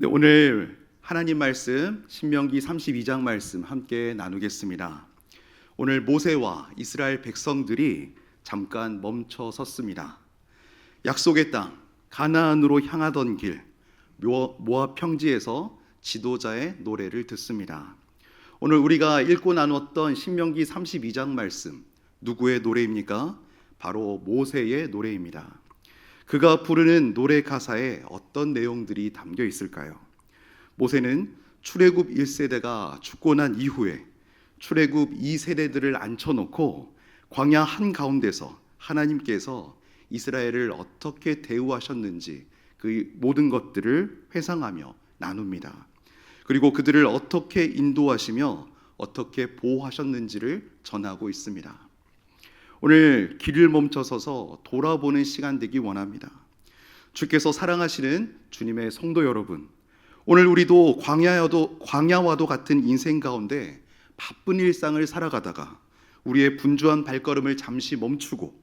네, 오늘 하나님 말씀 신명기 32장 말씀 함께 나누겠습니다. 오늘 모세와 이스라엘 백성들이 잠깐 멈춰 섰습니다. 약속의 땅 가나안으로 향하던 길 모압 평지에서 지도자의 노래를 듣습니다. 오늘 우리가 읽고 나눴던 신명기 32장 말씀 누구의 노래입니까? 바로 모세의 노래입니다. 그가 부르는 노래 가사에 어떤 내용들이 담겨 있을까요? 모세는 출애굽 1세대가 죽고 난 이후에 출애굽 2세대들을 앉혀놓고 광야 한가운데서 하나님께서 이스라엘을 어떻게 대우하셨는지 그 모든 것들을 회상하며 나눕니다. 그리고 그들을 어떻게 인도하시며 어떻게 보호하셨는지를 전하고 있습니다. 오늘 길을 멈춰서서 돌아보는 시간 되기 원합니다. 주께서 사랑하시는 주님의 성도 여러분, 오늘 우리도 광야와도 같은 인생 가운데 바쁜 일상을 살아가다가 우리의 분주한 발걸음을 잠시 멈추고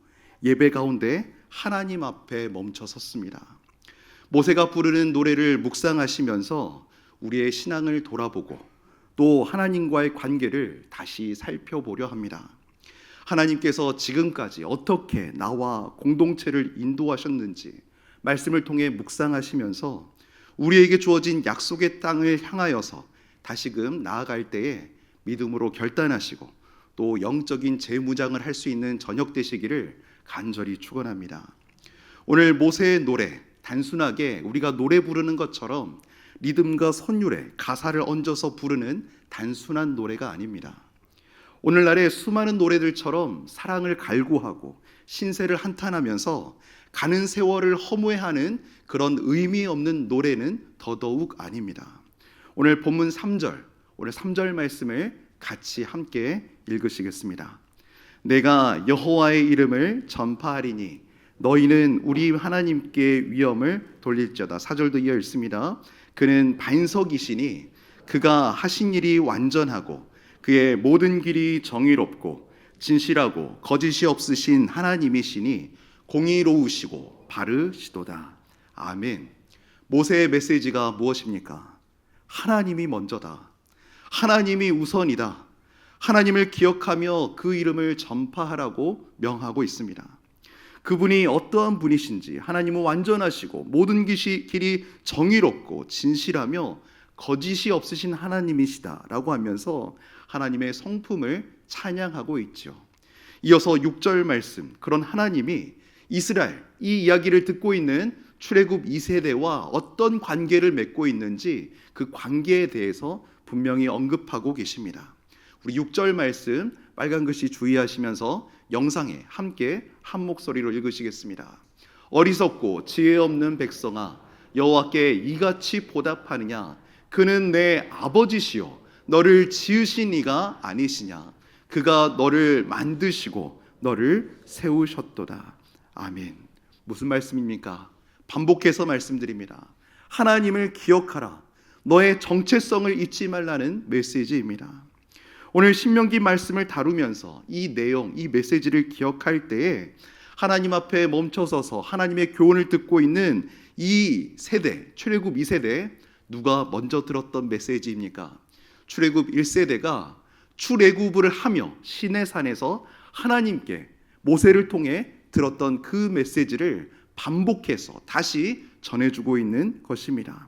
예배 가운데 하나님 앞에 멈춰 섰습니다. 모세가 부르는 노래를 묵상하시면서 우리의 신앙을 돌아보고 또 하나님과의 관계를 다시 살펴보려 합니다. 하나님께서 지금까지 어떻게 나와 공동체를 인도하셨는지 말씀을 통해 묵상하시면서 우리에게 주어진 약속의 땅을 향하여서 다시금 나아갈 때에 믿음으로 결단하시고 또 영적인 재무장을 할 수 있는 저녁 되시기를 간절히 축원합니다. 오늘 모세의 노래, 단순하게 우리가 노래 부르는 것처럼 리듬과 선율에 가사를 얹어서 부르는 단순한 노래가 아닙니다. 오늘날의 수많은 노래들처럼 사랑을 갈구하고 신세를 한탄하면서 가는 세월을 허무해하는 그런 의미 없는 노래는 더더욱 아닙니다. 오늘 본문 3절, 오늘 3절 말씀을 같이 함께 읽으시겠습니다. 내가 여호와의 이름을 전파하리니 너희는 우리 하나님께 위엄을 돌릴지어다. 4절도 이어 읽습니다. 그는 반석이시니 그가 하신 일이 완전하고 그의 모든 길이 정의롭고 진실하고 거짓이 없으신 하나님이시니 공의로우시고 바르시도다. 아멘. 모세의 메시지가 무엇입니까? 하나님이 먼저다. 하나님이 우선이다. 하나님을 기억하며 그 이름을 전파하라고 명하고 있습니다. 그분이 어떠한 분이신지, 하나님은 완전하시고 모든 길이 정의롭고 진실하며 거짓이 없으신 하나님이시다라고 하면서 하나님의 성품을 찬양하고 있죠. 이어서 6절 말씀, 그런 하나님이 이스라엘, 이 이야기를 듣고 있는 출애굽 2세대와 어떤 관계를 맺고 있는지 그 관계에 대해서 분명히 언급하고 계십니다. 우리 6절 말씀 빨간 글씨 주의하시면서 영상에 함께 한 목소리로 읽으시겠습니다. 어리석고 지혜 없는 백성아, 여호와께 이같이 보답하느냐? 그는 내 아버지시요 너를 지으신 이가 아니시냐? 그가 너를 만드시고 너를 세우셨도다. 아멘. 무슨 말씀입니까? 반복해서 말씀드립니다. 하나님을 기억하라. 너의 정체성을 잊지 말라는 메시지입니다. 오늘 신명기 말씀을 다루면서 이 내용, 이 메시지를 기억할 때에 하나님 앞에 멈춰서서 하나님의 교훈을 듣고 있는 이 세대, 출애굽 2세대, 누가 먼저 들었던 메시지입니까? 출애굽 1세대가 출애굽을 하며 시내산에서 하나님께 모세를 통해 들었던 그 메시지를 반복해서 다시 전해주고 있는 것입니다.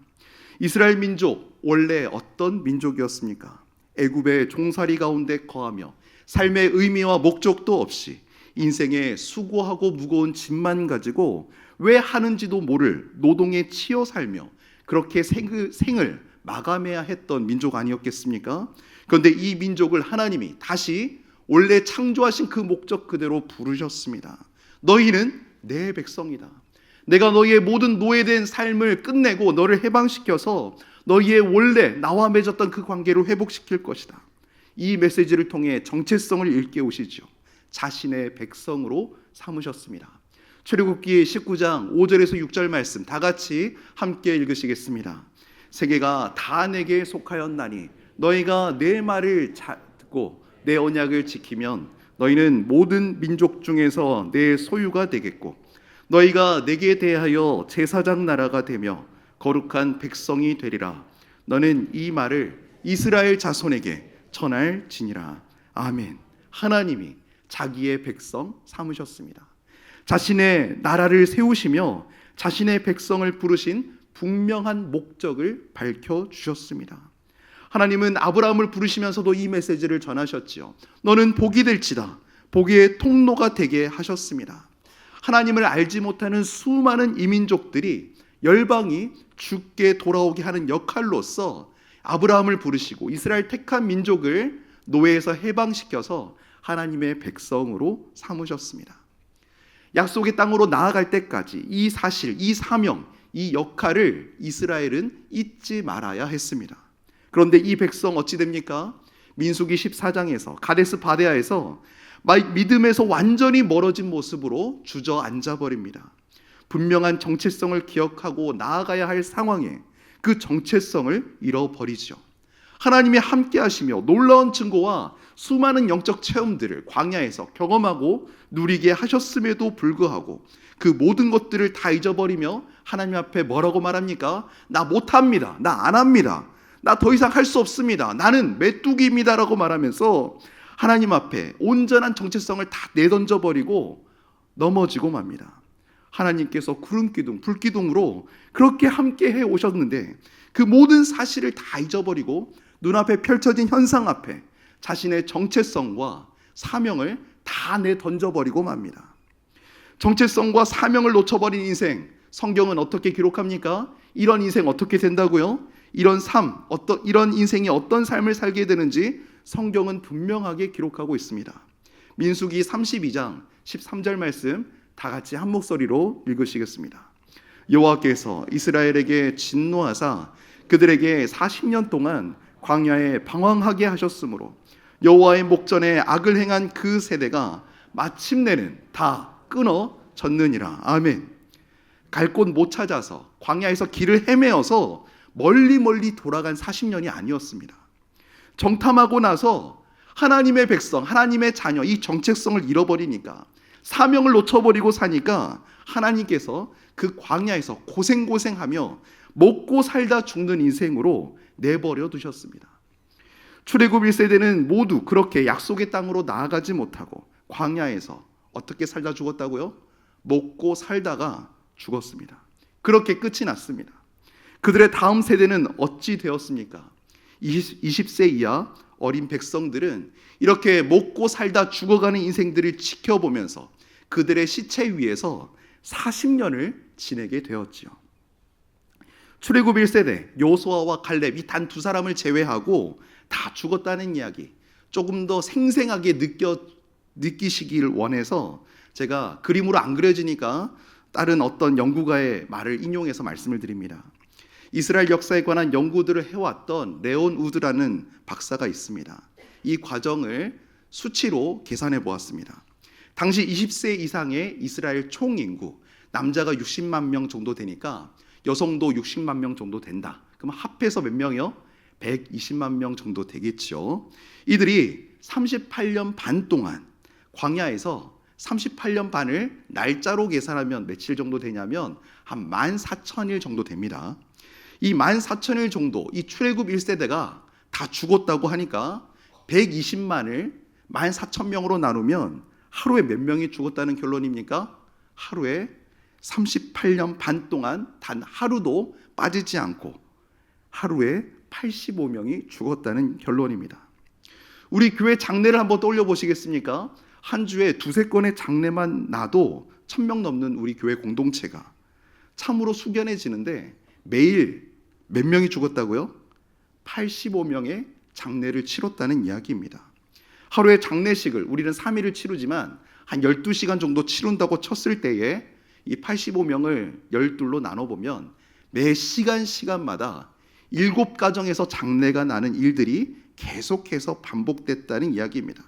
이스라엘 민족, 원래 어떤 민족이었습니까? 애굽의 종살이 가운데 거하며 삶의 의미와 목적도 없이 인생에 수고하고 무거운 짐만 가지고 왜 하는지도 모를 노동에 치여 살며 그렇게 생을 마감해야 했던 민족 아니었겠습니까? 그런데 이 민족을 하나님이 다시 원래 창조하신 그 목적 그대로 부르셨습니다. 너희는 내 백성이다. 내가 너희의 모든 노예된 삶을 끝내고 너를 해방시켜서 너희의 원래 나와 맺었던 그 관계를 회복시킬 것이다. 이 메시지를 통해 정체성을 일깨우시죠. 자신의 백성으로 삼으셨습니다. 출애굽기 19장 5절에서 6절 말씀 다 같이 함께 읽으시겠습니다. 세계가 다 내게 속하였나니 너희가 내 말을 듣고 내 언약을 지키면 너희는 모든 민족 중에서 내 소유가 되겠고 너희가 내게 대하여 제사장 나라가 되며 거룩한 백성이 되리라. 너는 이 말을 이스라엘 자손에게 전할지니라. 아멘. 하나님이 자기의 백성 삼으셨습니다. 자신의 나라를 세우시며 자신의 백성을 부르신 분명한 목적을 밝혀주셨습니다. 하나님은 아브라함을 부르시면서도 이 메시지를 전하셨지요. 너는 복이 될지다. 복의 통로가 되게 하셨습니다. 하나님을 알지 못하는 수많은 이민족들이 열방이 죽게 돌아오게 하는 역할로서 아브라함을 부르시고 이스라엘 택한 민족을 노예에서 해방시켜서 하나님의 백성으로 삼으셨습니다. 약속의 땅으로 나아갈 때까지 이 사실, 이 사명, 이 역할을 이스라엘은 잊지 말아야 했습니다. 그런데 이 백성 어찌 됩니까? 민수기 14장에서 가데스 바네아에서 믿음에서 완전히 멀어진 모습으로 주저앉아 버립니다. 분명한 정체성을 기억하고 나아가야 할 상황에 그 정체성을 잃어버리죠. 하나님이 함께 하시며 놀라운 증거와 수많은 영적 체험들을 광야에서 경험하고 누리게 하셨음에도 불구하고 그 모든 것들을 다 잊어버리며 하나님 앞에 뭐라고 말합니까? 나 못합니다. 나 안 합니다. 나 더 이상 할 수 없습니다. 나는 메뚜기입니다 라고 말하면서 하나님 앞에 온전한 정체성을 다 내던져버리고 넘어지고 맙니다. 하나님께서 구름기둥, 불기둥으로 그렇게 함께 해 오셨는데 그 모든 사실을 다 잊어버리고 눈앞에 펼쳐진 현상 앞에 자신의 정체성과 사명을 다 내던져버리고 맙니다. 정체성과 사명을 놓쳐버린 인생, 성경은 어떻게 기록합니까? 이런 인생 어떻게 된다고요? 이런 인생이 어떤 삶을 살게 되는지 성경은 분명하게 기록하고 있습니다. 민수기 32장 13절 말씀 다 같이 한 목소리로 읽으시겠습니다. 여호와께서 이스라엘에게 진노하사 그들에게 40년 동안 광야에 방황하게 하셨으므로 여호와의 목전에 악을 행한 그 세대가 마침내는 다 끊어졌느니라. 아멘. 갈 곳 못 찾아서 광야에서 길을 헤매어서 멀리 돌아간 40년이 아니었습니다. 정탐하고 나서 하나님의 백성, 하나님의 자녀, 이 정체성을 잃어버리니까, 사명을 놓쳐버리고 사니까 하나님께서 그 광야에서 고생하며 먹고 살다 죽는 인생으로 내버려 두셨습니다. 출애굽 1세대는 모두 그렇게 약속의 땅으로 나아가지 못하고 광야에서 어떻게 살다 죽었다고요? 먹고 살다가 죽었습니다. 그렇게 끝이 났습니다. 그들의 다음 세대는 어찌 되었습니까? 20세 이하 어린 백성들은 이렇게 먹고 살다 죽어가는 인생들을 지켜보면서 그들의 시체 위에서 40년을 지내게 되었지요. 출애굽 1세대 여호수아와 갈렙 이 단 두 사람을 제외하고 다 죽었다는 이야기, 조금 더 생생하게 느끼시길 원해서 제가 그림으로 안 그려지니까 다른 어떤 연구가의 말을 인용해서 말씀을 드립니다. 이스라엘 역사에 관한 연구들을 해왔던 레온 우드라는 박사가 있습니다. 이 과정을 수치로 계산해 보았습니다. 당시 20세 이상의 이스라엘 총인구, 남자가 60만 명 정도 되니까 여성도 60만 명 정도 된다. 그럼 합해서 몇 명이요? 120만 명 정도 되겠죠. 이들이 38년 반 동안 광야에서 38년 반을 날짜로 계산하면 며칠 정도 되냐면 한 14,000일 정도 됩니다. 이 14,000일 정도, 이 출애굽 1세대가 다 죽었다고 하니까 120만을 14,000명으로 나누면 하루에 몇 명이 죽었다는 결론입니까? 하루에 38년 반 동안 단 하루도 빠지지 않고 하루에 85명이 죽었다는 결론입니다. 우리 교회 장례를 한번 떠올려 보시겠습니까? 한 주에 두세 건의 장례만 나도 1,000명 넘는 우리 교회 공동체가 참으로 숙연해지는데 매일 몇 명이 죽었다고요? 85명의 장례를 치렀다는 이야기입니다. 하루에 장례식을 우리는 3일을 치르지만 한 12시간 정도 치른다고 쳤을 때에 이 85명을 12로 나눠보면 매 시간마다 7가정에서 장례가 나는 일들이 계속해서 반복됐다는 이야기입니다.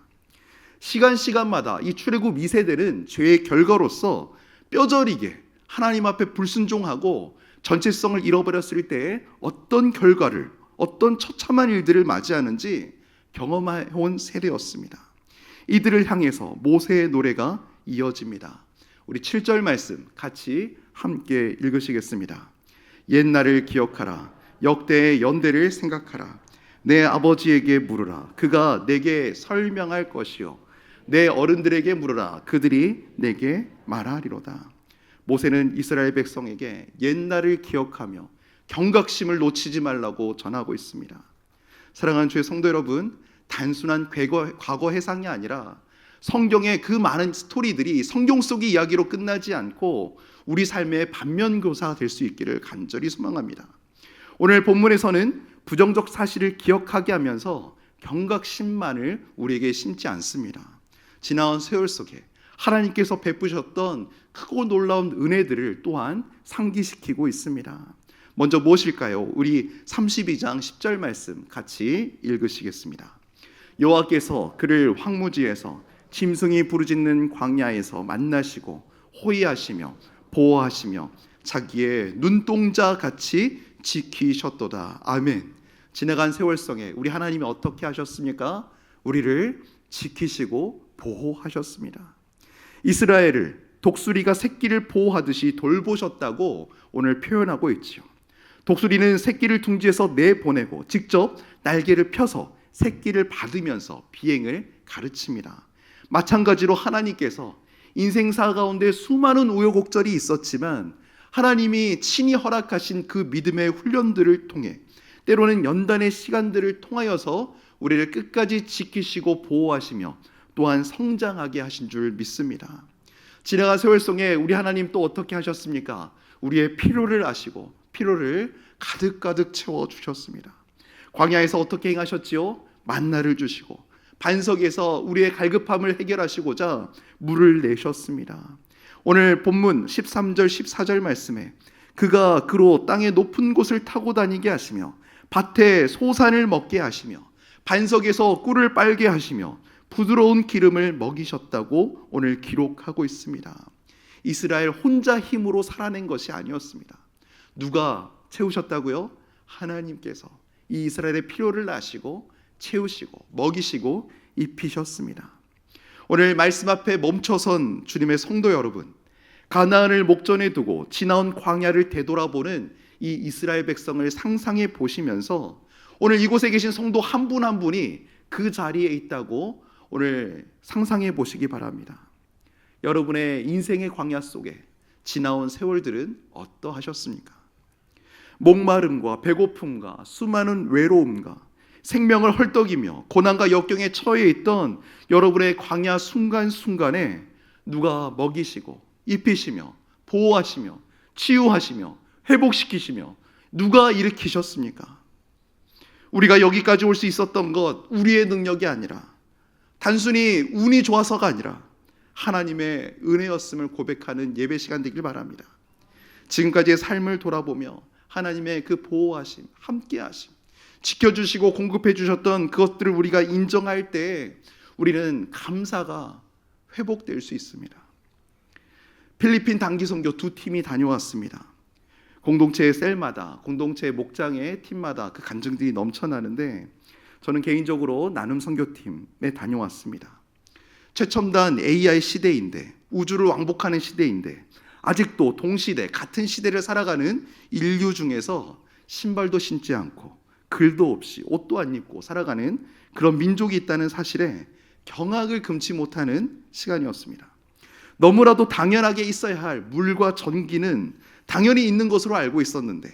시간마다 이 출애굽 2세대는 죄의 결과로서 뼈저리게 하나님 앞에 불순종하고 전체성을 잃어버렸을 때에 어떤 결과를, 어떤 처참한 일들을 맞이하는지 경험해온 세대였습니다. 이들을 향해서 모세의 노래가 이어집니다. 우리 7절 말씀 같이 함께 읽으시겠습니다. 옛날을 기억하라. 역대의 연대를 생각하라. 내 아버지에게 물으라. 그가 내게 설명할 것이요. 내 어른들에게 물으라. 그들이 내게 말하리로다. 모세는 이스라엘 백성에게 옛날을 기억하며 경각심을 놓치지 말라고 전하고 있습니다. 사랑하는 주의 성도 여러분, 단순한 과거 해상이 아니라 성경의 그 많은 스토리들이 성경 속의 이야기로 끝나지 않고 우리 삶의 반면교사가 될 수 있기를 간절히 소망합니다. 오늘 본문에서는 부정적 사실을 기억하게 하면서 경각심만을 우리에게 심지 않습니다. 지나온 세월 속에 하나님께서 베푸셨던 크고 놀라운 은혜들을 또한 상기시키고 있습니다. 먼저 무엇일까요? 우리 32장 10절 말씀 같이 읽으시겠습니다. 여호와께서 그를 황무지에서 짐승이 부르짖는 광야에서 만나시고 호위하시며 보호하시며 자기의 눈동자 같이 지키셨도다. 아멘. 지나간 세월성에 우리 하나님이 어떻게 하셨습니까? 우리를 지키시고 보호하셨습니다. 이스라엘을 독수리가 새끼를 보호하듯이 돌보셨다고 오늘 표현하고 있지요. 독수리는 새끼를 둥지에서 내보내고 직접 날개를 펴서 새끼를 받으면서 비행을 가르칩니다. 마찬가지로 하나님께서 인생사 가운데 수많은 우여곡절이 있었지만 하나님이 친히 허락하신 그 믿음의 훈련들을 통해 때로는 연단의 시간들을 통하여서 우리를 끝까지 지키시고 보호하시며 또한 성장하게 하신 줄 믿습니다. 지나간 세월 속에 우리 하나님 또 어떻게 하셨습니까? 우리의 필요를 아시고 필요를 가득가득 채워주셨습니다. 광야에서 어떻게 행하셨지요? 만나를 주시고 반석에서 우리의 갈급함을 해결하시고자 물을 내셨습니다. 오늘 본문 13절 14절 말씀에 그가 그로 땅의 높은 곳을 타고 다니게 하시며 밭에 소산을 먹게 하시며 반석에서 꿀을 빨게 하시며 부드러운 기름을 먹이셨다고 오늘 기록하고 있습니다. 이스라엘 혼자 힘으로 살아낸 것이 아니었습니다. 누가 채우셨다고요? 하나님께서 이 이스라엘의 필요를 아시고 채우시고 먹이시고 입히셨습니다. 오늘 말씀 앞에 멈춰선 주님의 성도 여러분, 가나안을 목전에 두고 지나온 광야를 되돌아보는 이 이스라엘 백성을 상상해 보시면서 오늘 이곳에 계신 성도 한 분 한 분이 그 자리에 있다고 오늘 상상해 보시기 바랍니다. 여러분의 인생의 광야 속에 지나온 세월들은 어떠하셨습니까? 목마름과 배고픔과 수많은 외로움과 생명을 헐떡이며 고난과 역경에 처해 있던 여러분의 광야 순간순간에 누가 먹이시고 입히시며 보호하시며 치유하시며 회복시키시며 누가 일으키셨습니까? 우리가 여기까지 올 수 있었던 것 우리의 능력이 아니라 단순히 운이 좋아서가 아니라 하나님의 은혜였음을 고백하는 예배 시간 되길 바랍니다. 지금까지의 삶을 돌아보며 하나님의 그 보호하심, 함께하심, 지켜주시고 공급해 주셨던 그것들을 우리가 인정할 때 우리는 감사가 회복될 수 있습니다. 필리핀 단기 선교 2팀이 다녀왔습니다. 공동체의 셀마다, 공동체의 목장의 팀마다 그 간증들이 넘쳐나는데 저는 개인적으로 나눔 선교팀에 다녀왔습니다. 최첨단 AI 시대인데, 우주를 왕복하는 시대인데 아직도 동시대, 같은 시대를 살아가는 인류 중에서 신발도 신지 않고 글도 없이 옷도 안 입고 살아가는 그런 민족이 있다는 사실에 경악을 금치 못하는 시간이었습니다. 너무나도 당연하게 있어야 할 물과 전기는 당연히 있는 것으로 알고 있었는데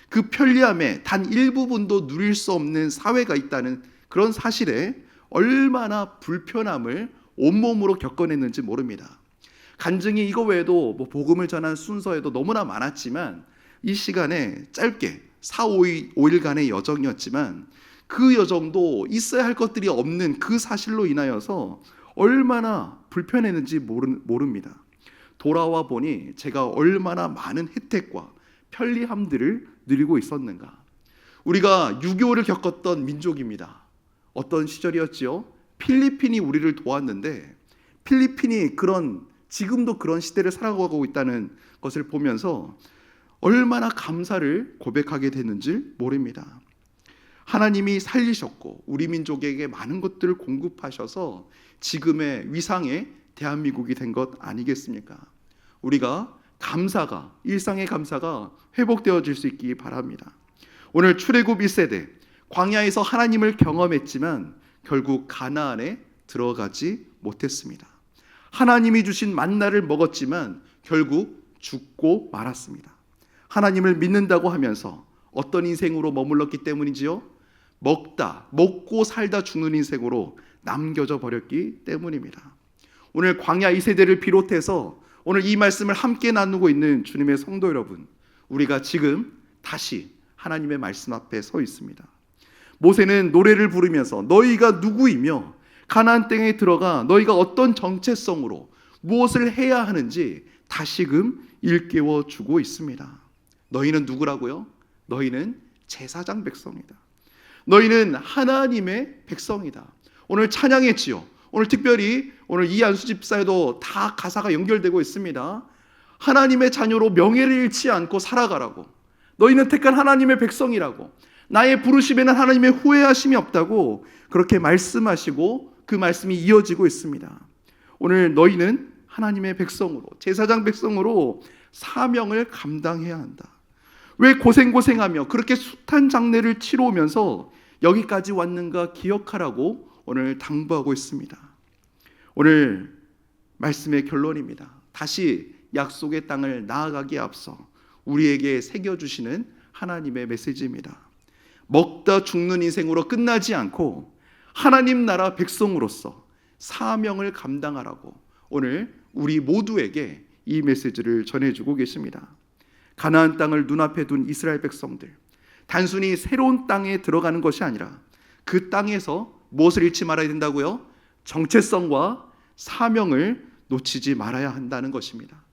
그 편리함에 단 일부분도 누릴 수 없는 사회가 있다는 그런 사실에 얼마나 불편함을 온몸으로 겪어냈는지 모릅니다. 간증이 이거 외에도 복음을 전한 순서에도 너무나 많았지만 이 시간에 짧게 4-5일간의 여정이었지만 그 여정도 있어야 할 것들이 없는 그 사실로 인하여서 얼마나 불편했는지 모릅니다. 돌아와 보니 제가 얼마나 많은 혜택과 편리함들을 누리고 있었는가. 우리가 6.25를 겪었던 민족입니다. 어떤 시절이었지요? 필리핀이 우리를 도왔는데 필리핀이 지금도 그런 시대를 살아가고 있다는 것을 보면서 얼마나 감사를 고백하게 됐는지 모릅니다. 하나님이 살리셨고 우리 민족에게 많은 것들을 공급하셔서 지금의 위상의 대한민국이 된 것 아니겠습니까? 우리가 감사가, 일상의 감사가 회복되어질 수 있기 바랍니다. 오늘 출애굽 1세대 광야에서 하나님을 경험했지만 결국 가나안에 들어가지 못했습니다. 하나님이 주신 만나를 먹었지만 결국 죽고 말았습니다. 하나님을 믿는다고 하면서 어떤 인생으로 머물렀기 때문이지요? 먹고 살다 죽는 인생으로 남겨져 버렸기 때문입니다. 오늘 광야 2세대를 비롯해서 오늘 이 말씀을 함께 나누고 있는 주님의 성도 여러분, 우리가 지금 다시 하나님의 말씀 앞에 서 있습니다. 모세는 노래를 부르면서 너희가 누구이며 가나안 땅에 들어가 너희가 어떤 정체성으로 무엇을 해야 하는지 다시금 일깨워 주고 있습니다. 너희는 누구라고요? 너희는 제사장 백성이다. 너희는 하나님의 백성이다. 오늘 찬양했지요. 오늘 특별히 오늘 이안수 집사에도 다 가사가 연결되고 있습니다. 하나님의 자녀로 명예를 잃지 않고 살아가라고. 너희는 택한 하나님의 백성이라고. 나의 부르심에는 하나님의 후회하심이 없다고 그렇게 말씀하시고 그 말씀이 이어지고 있습니다. 오늘 너희는 하나님의 백성으로, 제사장 백성으로 사명을 감당해야 한다. 왜 고생하며 그렇게 숱한 장례를 치러오면서 여기까지 왔는가 기억하라고 오늘 당부하고 있습니다. 오늘 말씀의 결론입니다. 다시 약속의 땅을 나아가기에 앞서 우리에게 새겨주시는 하나님의 메시지입니다. 먹다 죽는 인생으로 끝나지 않고 하나님 나라 백성으로서 사명을 감당하라고 오늘 우리 모두에게 이 메시지를 전해주고 계십니다. 가나안 땅을 눈앞에 둔 이스라엘 백성들, 단순히 새로운 땅에 들어가는 것이 아니라 그 땅에서 무엇을 잃지 말아야 된다고요? 정체성과 사명을 놓치지 말아야 한다는 것입니다.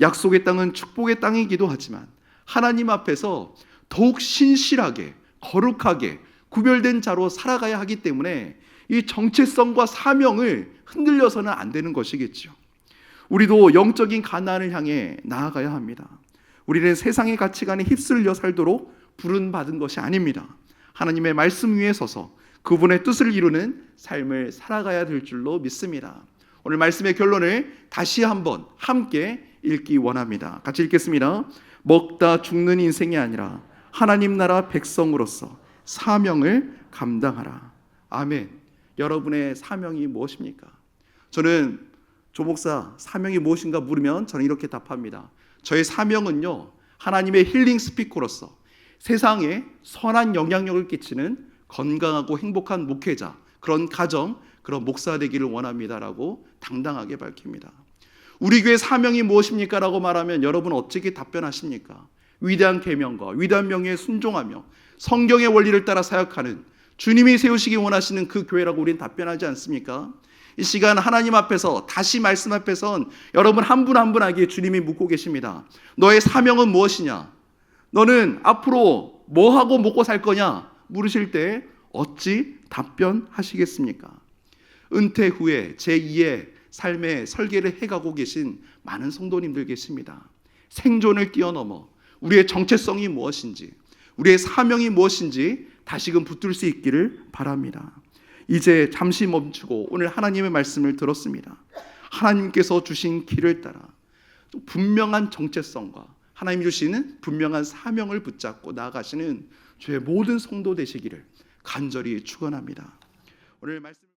약속의 땅은 축복의 땅이기도 하지만 하나님 앞에서 더욱 신실하게, 거룩하게 구별된 자로 살아가야 하기 때문에 이 정체성과 사명을 흔들려서는 안 되는 것이겠죠. 우리도 영적인 가나안을 향해 나아가야 합니다. 우리는 세상의 가치관에 휩쓸려 살도록 부름받은 것이 아닙니다. 하나님의 말씀 위에 서서 그분의 뜻을 이루는 삶을 살아가야 될 줄로 믿습니다. 오늘 말씀의 결론을 다시 한번 함께 읽기 원합니다. 같이 읽겠습니다. 먹다 죽는 인생이 아니라 하나님 나라 백성으로서 사명을 감당하라. 아멘. 여러분의 사명이 무엇입니까? 저는 조 목사 사명이 무엇인가 물으면 저는 이렇게 답합니다. 저의 사명은요, 하나님의 힐링 스피커로서 세상에 선한 영향력을 끼치는 건강하고 행복한 목회자, 그런 가정, 그런 목사 되기를 원합니다라고 당당하게 밝힙니다. 우리 교회 사명이 무엇입니까? 라고 말하면 여러분 어떻게 답변하십니까? 위대한 계명과 위대한 명예에 순종하며 성경의 원리를 따라 사역하는 주님이 세우시기 원하시는 그 교회라고 우리는 답변하지 않습니까? 이 시간 하나님 앞에서 다시 말씀 앞에선 여러분 한 분 한 분에게 주님이 묻고 계십니다. 너의 사명은 무엇이냐? 너는 앞으로 뭐 하고 먹고 살 거냐? 물으실 때 어찌 답변하시겠습니까? 은퇴 후에 제2의 삶의 설계를 해가고 계신 많은 성도님들 계십니다. 생존을 뛰어넘어 우리의 정체성이 무엇인지, 우리의 사명이 무엇인지 다시금 붙들 수 있기를 바랍니다. 이제 잠시 멈추고 오늘 하나님의 말씀을 들었습니다. 하나님께서 주신 길을 따라 분명한 정체성과 하나님이 주시는 분명한 사명을 붙잡고 나아가시는 주의 모든 성도 되시기를 간절히 축원합니다. 오늘 말씀